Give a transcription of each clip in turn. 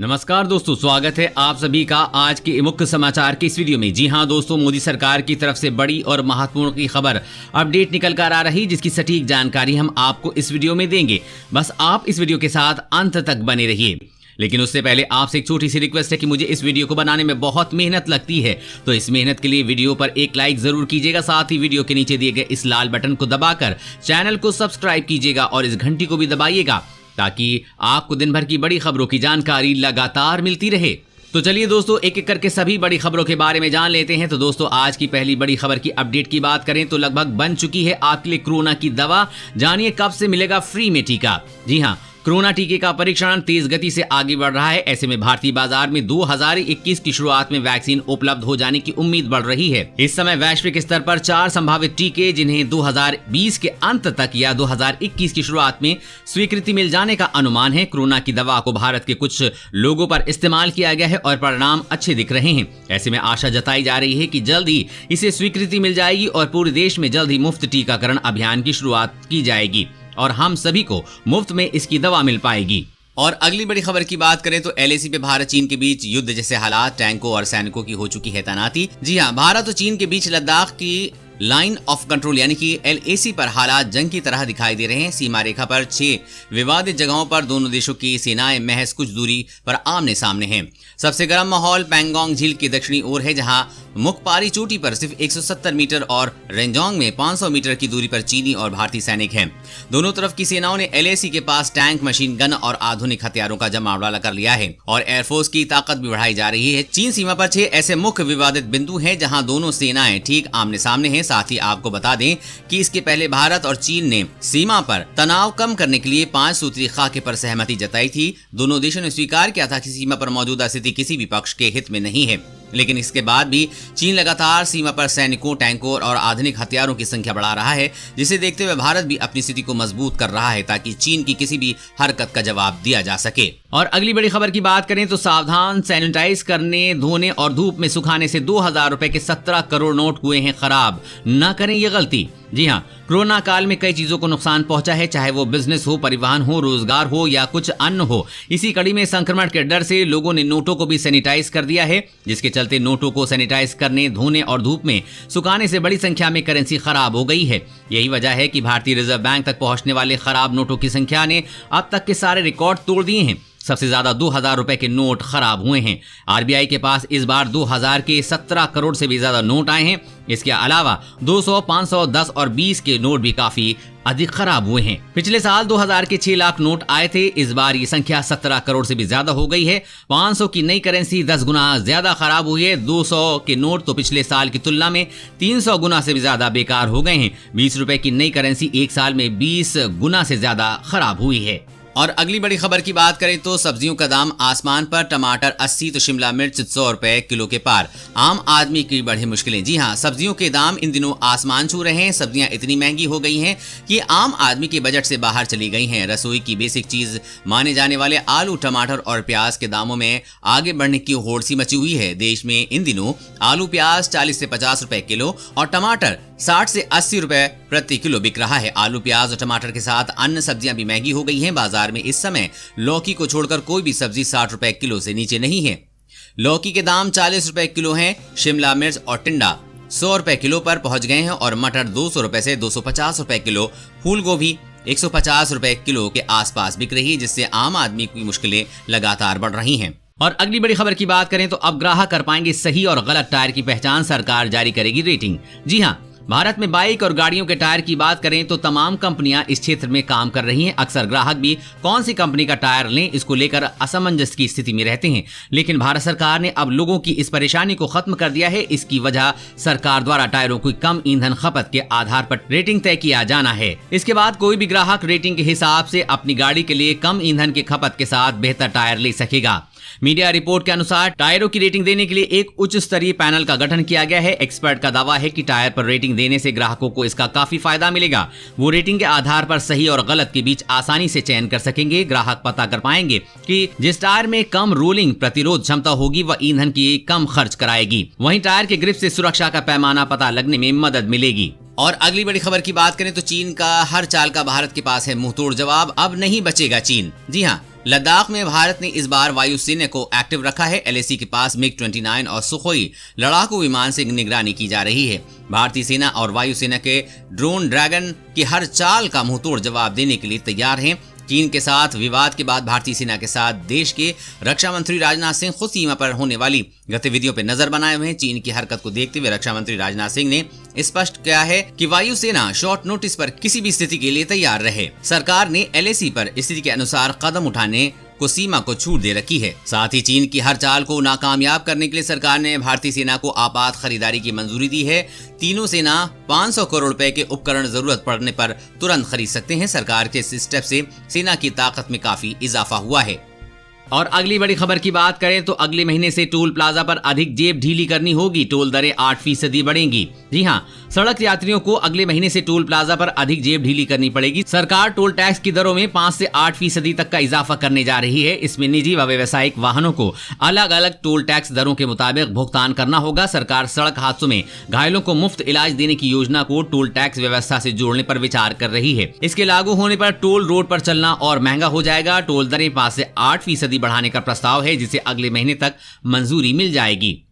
नमस्कार दोस्तों, स्वागत है आप सभी का आज के मुख्य समाचार के इस वीडियो में। जी हां दोस्तों, मोदी सरकार की तरफ से बड़ी और महत्वपूर्ण की खबर अपडेट निकल कर आ रही, जिसकी सटीक जानकारी हम आपको इस वीडियो में देंगे। बस आप इस वीडियो के साथ अंत तक बने रहिए। लेकिन उससे पहले आपसे एक छोटी सी रिक्वेस्ट है कि मुझे इस वीडियो को बनाने में बहुत मेहनत लगती है, तो इस मेहनत के लिए वीडियो पर एक लाइक जरूर कीजिएगा। साथ ही वीडियो के नीचे दिए गए इस लाल बटन को दबाकर चैनल को सब्सक्राइब कीजिएगा और इस घंटी को भी दबाइएगा, ताकि आपको दिन भर की बड़ी खबरों की जानकारी लगातार मिलती रहे। तो चलिए दोस्तों, एक एक करके सभी बड़ी खबरों के बारे में जान लेते हैं। तो दोस्तों, आज की पहली बड़ी खबर की अपडेट की बात करें तो लगभग बन चुकी है आपके लिए कोरोना की दवा। जानिए कब से मिलेगा फ्री में टीका। जी हां, कोरोना टीके का परीक्षण तेज गति से आगे बढ़ रहा है। ऐसे में भारतीय बाजार में 2021 की शुरुआत में वैक्सीन उपलब्ध हो जाने की उम्मीद बढ़ रही है। इस समय वैश्विक स्तर पर 4 संभावित टीके, जिन्हें 2020 के अंत तक या 2021 की शुरुआत में स्वीकृति मिल जाने का अनुमान है। कोरोना की दवा को भारत के कुछ लोगों पर इस्तेमाल किया गया है और परिणाम अच्छे दिख रहे हैं। ऐसे में आशा जताई जा रही है कि जल्द ही इसे स्वीकृति मिल जाएगी और पूरे देश में जल्द ही मुफ्त टीकाकरण अभियान की शुरुआत की जाएगी और हम सभी को मुफ्त में इसकी दवा मिल पाएगी। और अगली बड़ी खबर की बात करें तो एलएसी पे भारत चीन के बीच युद्ध जैसे हालात, टैंकों और सैनिकों की हो चुकी है तैनाती। जी हां, भारत और चीन के बीच लद्दाख की लाइन ऑफ कंट्रोल यानी कि एलएसी पर हालात जंग की तरह दिखाई दे रहे हैं। सीमा रेखा पर 6 विवादित जगहों पर दोनों देशों की सेनाएं महज कुछ दूरी पर आमने सामने हैं। सबसे गर्म माहौल पैंगोंग झील की दक्षिणी ओर है, जहां मुखपारी चोटी पर सिर्फ 170 मीटर और रेंजोंग में 500 मीटर की दूरी पर चीनी और भारतीय सैनिक हैं। दोनों तरफ की सेनाओं ने एलएसी के पास टैंक, मशीन गन और आधुनिक हथियारों का जमावड़ा कर लिया है और एयरफोर्स की ताकत भी बढ़ाई जा रही है। चीन सीमा पर 6 ऐसे मुख्य विवादित बिंदु हैं जहां दोनों सेनाएं ठीक आमने सामने हैं। साथ ही आपको बता दें कि इसके पहले भारत और चीन ने सीमा पर तनाव कम करने के लिए 5 सूत्री खाके पर सहमति जताई थी। दोनों देशों ने स्वीकार किया था कि सीमा पर मौजूदा स्थिति किसी भी पक्ष के हित में नहीं है। लेकिन इसके बाद भी चीन लगातार सीमा पर सैनिकों, टैंकों और आधुनिक हथियारों की संख्या बढ़ा रहा है, जिसे देखते हुए भारत भी अपनी स्थिति को मजबूत कर रहा है ताकि चीन की किसी भी हरकत का जवाब दिया जा सके। और अगली बड़ी खबर की बात करें तो सावधान, सैनिटाइज करने, धोने और धूप में सुखाने से 2000 रुपए के 17 करोड़ नोट हुए हैं खराब। न करें ये गलती। जी हाँ, कोरोना काल में कई चीजों को नुकसान पहुंचा है, चाहे वो बिजनेस हो, परिवहन हो, रोजगार हो या कुछ अन्न हो। इसी कड़ी में संक्रमण के डर से लोगों ने नोटों को भी सैनिटाइज कर दिया है, जिसके चलते नोटों को सैनिटाइज करने, धोने और धूप में सुखाने से बड़ी संख्या में करेंसी खराब हो गई है। यही वजह है कि भारतीय रिजर्व बैंक तक पहुंचने वाले खराब नोटों की संख्या ने अब तक के सारे रिकॉर्ड तोड़ दिए हैं। सबसे ज्यादा 2000 रुपए के नोट खराब हुए हैं। आरबीआई के पास इस बार 2000 के 17 करोड़ से भी ज्यादा नोट आए हैं। इसके अलावा 200, 500, 10 और 20 के नोट भी काफी अधिक खराब हुए हैं। पिछले साल 2000 के 6 लाख नोट आए थे, इस बार ये संख्या 17 करोड़ से भी ज्यादा हो गई है। 500 की नई करेंसी 10 गुना ज्यादा खराब हुई है। 200 के नोट तो पिछले साल की तुलना में 300 गुना से भी ज्यादा बेकार हो गए हैं। 20 रुपए की नई करेंसी एक साल में 20 गुना से ज्यादा खराब हुई है। और अगली बड़ी खबर की बात करें तो सब्जियों का दाम आसमान पर, टमाटर 80 तो शिमला मिर्च 100 रुपए किलो के पार। आम आदमी की बढ़ी मुश्किलें। जी हां, सब्जियों के दाम इन दिनों आसमान छू रहे हैं। सब्जियां इतनी महंगी हो गई हैं कि आम आदमी के बजट से बाहर चली गई हैं। रसोई की बेसिक चीज माने जाने वाले आलू, टमाटर और प्याज के दामों में आगे बढ़ने की होड़ सी मची हुई है। देश में इन दिनों आलू प्याज 40 से 50 रुपए किलो और टमाटर 60 से 80 रुपए प्रति किलो बिक रहा है। आलू, प्याज और टमाटर के साथ अन्य सब्जियां भी महंगी हो गई हैं। बाजार में इस समय लौकी को छोड़कर कोई भी सब्जी 60 रुपए किलो से नीचे नहीं है। लौकी के दाम 40 रुपए किलो हैं। शिमला मिर्च और टिंडा 100 रुपए किलो पर पहुंच गए हैं और मटर 200 रुपए से 250 रुपए किलो। फूल गोभी 150 रुपए किलो के आसपास बिक रही है, जिससे आम आदमी की मुश्किलें लगातार बढ़ रही हैं। और अगली बड़ी खबर की बात करें तो अब ग्राहक कर पाएंगे सही और गलत टायर की पहचान, सरकार जारी करेगी रेटिंग। जी हां, भारत में बाइक और गाड़ियों के टायर की बात करें तो तमाम कंपनियां इस क्षेत्र में काम कर रही हैं। अक्सर ग्राहक भी कौन सी कंपनी का टायर लें, इसको लेकर असमंजस की स्थिति में रहते हैं। लेकिन भारत सरकार ने अब लोगों की इस परेशानी को खत्म कर दिया है। इसकी वजह सरकार द्वारा टायरों की कम ईंधन खपत के आधार पर रेटिंग तय किया जाना है। इसके बाद कोई भी ग्राहक रेटिंग के हिसाब से अपनी गाड़ी के लिए कम ईंधन की खपत के साथ बेहतर टायर ले सकेगा। मीडिया रिपोर्ट के अनुसार टायरों की रेटिंग देने के लिए एक उच्च स्तरीय पैनल का गठन किया गया है। एक्सपर्ट का दावा है कि टायर पर रेटिंग देने से ग्राहकों को इसका काफी फायदा मिलेगा। वो रेटिंग के आधार पर सही और गलत के बीच आसानी से चयन कर सकेंगे। ग्राहक पता कर पाएंगे कि जिस टायर में कम रोलिंग प्रतिरोध क्षमता होगी वह ईंधन की कम खर्च कराएगी। वहीं टायर के ग्रिप से सुरक्षा का पैमाना पता लगने में मदद मिलेगी। और अगली बड़ी खबर की बात करें तो चीन का हर चाल का भारत के पास है मुंहतोड़ जवाब। अब नहीं बचेगा चीन। जी हाँ, लद्दाख में भारत ने इस बार वायुसेना को एक्टिव रखा है। LAC के पास MiG-29 और सुखोई लड़ाकू विमान से निगरानी की जा रही है। भारतीय सेना और वायुसेना के ड्रोन ड्रैगन की हर चाल का मुंहतोड़ जवाब देने के लिए तैयार हैं। चीन के साथ विवाद के बाद भारतीय सेना के साथ देश के रक्षा मंत्री राजनाथ सिंह खुद सीमा पर होने वाली गतिविधियों पर नजर बनाए हुए हैं। चीन की हरकत को देखते हुए रक्षा मंत्री राजनाथ सिंह ने स्पष्ट किया है कि वायुसेना शॉर्ट नोटिस पर किसी भी स्थिति के लिए तैयार रहे। सरकार ने LAC पर स्थिति के अनुसार कदम उठाने को सीमा को छूट दे रखी है। साथ ही चीन की हर चाल को नाकामयाब करने के लिए सरकार ने भारतीय सेना को आपात खरीदारी की मंजूरी दी है। तीनों सेना 500 करोड़ रुपए के उपकरण जरूरत पड़ने पर तुरंत खरीद सकते हैं। सरकार के इस स्टेप से सेना की ताकत में काफी इजाफा हुआ है। और अगली बड़ी खबर की बात करें तो अगले महीने से टोल प्लाजा पर अधिक जेब ढीली करनी होगी। टोल दरें 8% बढ़ेंगी। जी हां, सड़क यात्रियों को अगले महीने से टोल प्लाजा पर अधिक जेब ढीली करनी पड़ेगी। सरकार टोल टैक्स की दरों में 5 से 8% तक का इजाफा करने जा रही है। इसमें निजी व व्यावसायिक वाहनों को अलग अलग टोल टैक्स दरों के मुताबिक भुगतान करना होगा। सरकार सड़क हादसों में घायलों को मुफ्त इलाज देने की योजना को टोल टैक्स व्यवस्था से जोड़ने पर विचार कर रही है। इसके लागू होने पर टोल रोड पर चलना और महंगा हो जाएगा। टोल दरें 5 से 8% बढ़ाने का प्रस्ताव है, जिसे अगले महीने तक मंजूरी मिल जाएगी।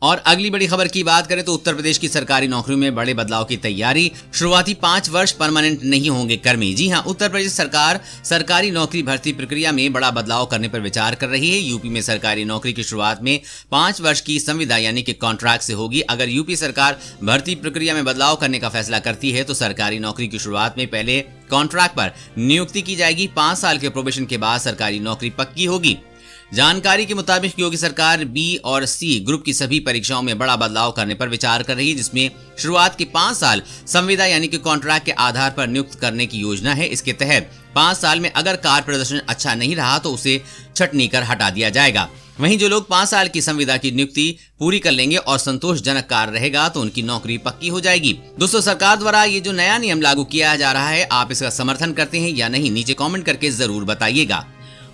और अगली बड़ी खबर की बात करें तो उत्तर प्रदेश की सरकारी नौकरियों में बड़े बदलाव की तैयारी। शुरुआती 5 वर्ष परमानेंट नहीं होंगे कर्मी। जी हां, उत्तर प्रदेश सरकार सरकारी नौकरी भर्ती प्रक्रिया में बड़ा बदलाव करने पर विचार कर रही है। यूपी में सरकारी नौकरी की शुरुआत में 5 वर्ष की संविदा यानी कि कॉन्ट्रैक्ट से होगी। अगर यूपी सरकार भर्ती प्रक्रिया में बदलाव करने का फैसला करती है तो सरकारी नौकरी की शुरुआत में पहले कॉन्ट्रैक्ट पर नियुक्ति की जाएगी। 5 साल के प्रोबेशन के बाद सरकारी नौकरी पक्की होगी। जानकारी के मुताबिक योगी सरकार B और C ग्रुप की सभी परीक्षाओं में बड़ा बदलाव करने पर विचार कर रही है, जिसमें शुरुआत के 5 साल संविदा यानी कि कॉन्ट्रैक्ट के आधार पर नियुक्त करने की योजना है। इसके तहत 5 साल में अगर कार्य प्रदर्शन अच्छा नहीं रहा तो उसे छटनी कर हटा दिया जाएगा। वहीं जो लोग 5 साल की संविदा की नियुक्ति पूरी कर लेंगे और संतोषजनक कार्य रहेगा तो उनकी नौकरी पक्की हो जाएगी। दोस्तों, सरकार द्वारा ये जो नया नियम लागू किया जा रहा है, आप इसका समर्थन करते हैं या नहीं, नीचे कॉमेंट करके जरूर बताइएगा।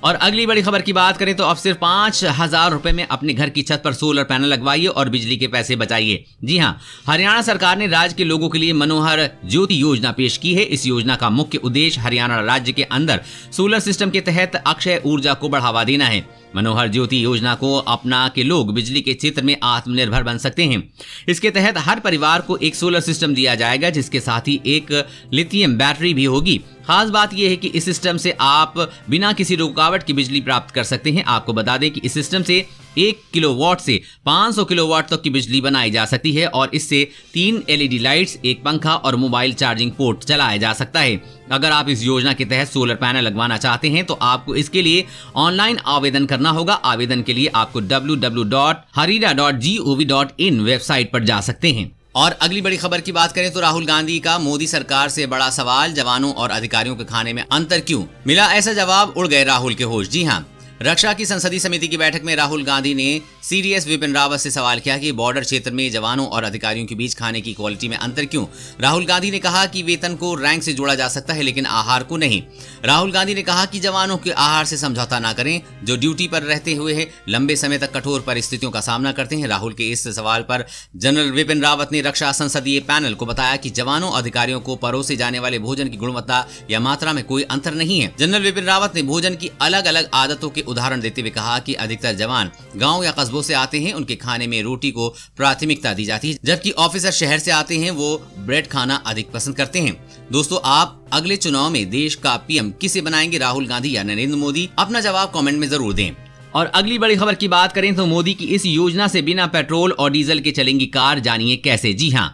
और अगली बड़ी खबर की बात करें तो अब सिर्फ 5,000 रुपए में अपने घर की छत पर सोलर पैनल लगवाइए और बिजली के पैसे बचाइए। जी हां, हरियाणा सरकार ने राज्य के लोगों के लिए मनोहर ज्योति योजना पेश की है। इस योजना का मुख्य उद्देश्य हरियाणा राज्य के अंदर सोलर सिस्टम के तहत अक्षय ऊर्जा को बढ़ावा देना है। मनोहर ज्योति योजना को अपना के लोग बिजली के क्षेत्र में आत्मनिर्भर बन सकते हैं। इसके तहत हर परिवार को एक सोलर सिस्टम दिया जाएगा, जिसके साथ ही एक लिथियम बैटरी भी होगी। खास बात यह है कि इस सिस्टम से आप बिना किसी रुकावट की बिजली प्राप्त कर सकते हैं। आपको बता दें कि इस सिस्टम से 1 किलोवाट से 500 किलोवाट तक की बिजली बनाई जा सकती है और इससे 3 LED लाइट्स, एक पंखा और मोबाइल चार्जिंग पोर्ट चलाया जा सकता है। अगर आप इस योजना के तहत सोलर पैनल लगवाना चाहते हैं तो आपको इसके लिए ऑनलाइन आवेदन करना होगा। आवेदन के लिए आपको www.harira.gov.in वेबसाइट पर जा सकते हैं। और अगली बड़ी खबर की बात करें तो राहुल गांधी का मोदी सरकार से बड़ा सवाल, जवानों और अधिकारियों के खाने में अंतर क्यों? मिला ऐसा जवाब, उड़ गए राहुल के होश। जी हां, रक्षा की संसदीय समिति की बैठक में राहुल गांधी ने CDS विपिन रावत से सवाल किया कि बॉर्डर क्षेत्र में जवानों और अधिकारियों के बीच खाने की क्वालिटी में अंतर क्यों? राहुल गांधी ने कहा कि वेतन को रैंक से जोड़ा जा सकता है लेकिन आहार को नहीं। राहुल गांधी ने कहा कि जवानों के आहार से समझौता ना करें जो ड्यूटी पर रहते हुए लंबे समय तक कठोर परिस्थितियों का सामना करते हैं। राहुल के इस सवाल पर जनरल विपिन रावत ने रक्षा संसदीय पैनल को बताया कि जवानों अधिकारियों को परोसे जाने वाले भोजन की गुणवत्ता या मात्रा में कोई अंतर नहीं है। जनरल विपिन रावत ने भोजन की अलग अलग आदतों के उदाहरण देते हुए कहा कि अधिकतर जवान गांव या कस्बों से आते हैं, उनके खाने में रोटी को प्राथमिकता दी जाती है, जबकि ऑफिसर शहर से आते हैं, वो ब्रेड खाना अधिक पसंद करते हैं। दोस्तों, आप अगले चुनाव में देश का PM किसे बनाएंगे, राहुल गांधी या नरेंद्र मोदी? अपना जवाब कमेंट में जरूर दें। और अगली बड़ी खबर की बात करें तो मोदी की इस योजना से बिना पेट्रोल और डीजल के चलेंगी कार, जानिए कैसे। जी हां,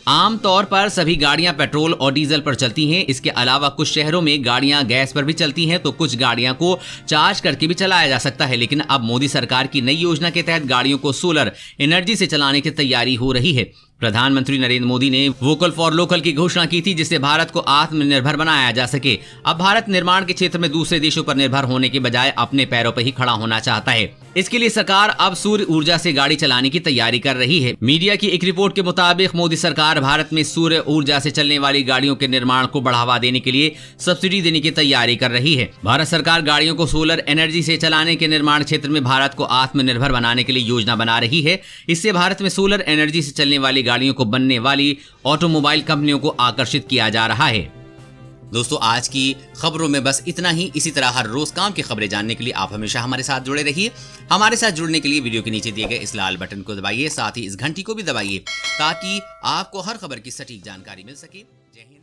आमतौर पर सभी गाड़ियां पेट्रोल और डीजल पर चलती हैं। इसके अलावा कुछ शहरों में गाड़ियां गैस पर भी चलती हैं, तो कुछ गाड़ियां को चार्ज करके भी चलाया जा सकता है। लेकिन अब मोदी सरकार की नई योजना के तहत गाड़ियों को सोलर एनर्जी से चलाने की तैयारी हो रही है। प्रधानमंत्री नरेंद्र मोदी ने वोकल फॉर लोकल की घोषणा की थी, जिससे भारत को आत्मनिर्भर बनाया जा सके। अब भारत निर्माण के क्षेत्र में दूसरे देशों पर निर्भर होने के बजाय अपने पैरों पर ही खड़ा होना चाहता है। इसके लिए सरकार अब सूर्य ऊर्जा से गाड़ी चलाने की तैयारी कर रही है। मीडिया की एक रिपोर्ट के मुताबिक मोदी सरकार भारत में सूर्य ऊर्जा से चलने वाली गाड़ियों के निर्माण को बढ़ावा देने के लिए सब्सिडी देने की तैयारी कर रही है। भारत सरकार गाड़ियों को सोलर एनर्जी से चलाने के निर्माण क्षेत्र में भारत को आत्मनिर्भर बनाने के लिए योजना बना रही है। इससे भारत में सोलर एनर्जी से चलने वाली गाड़ियों को बनने वाली ऑटोमोबाइल कंपनियों को आकर्षित किया जा रहा है। दोस्तों आज की खबरों में बस इतना ही। इसी तरह हर रोज काम की खबरें जानने के लिए आप हमेशा हमारे साथ जुड़े रहिए। हमारे साथ जुड़ने के लिए वीडियो के नीचे दिए गए इस लाल बटन को दबाइए, साथ ही इस घंटी को भी दबाइए ताकि आपको हर खबर की सटीक जानकारी मिल सके। जय हिंद।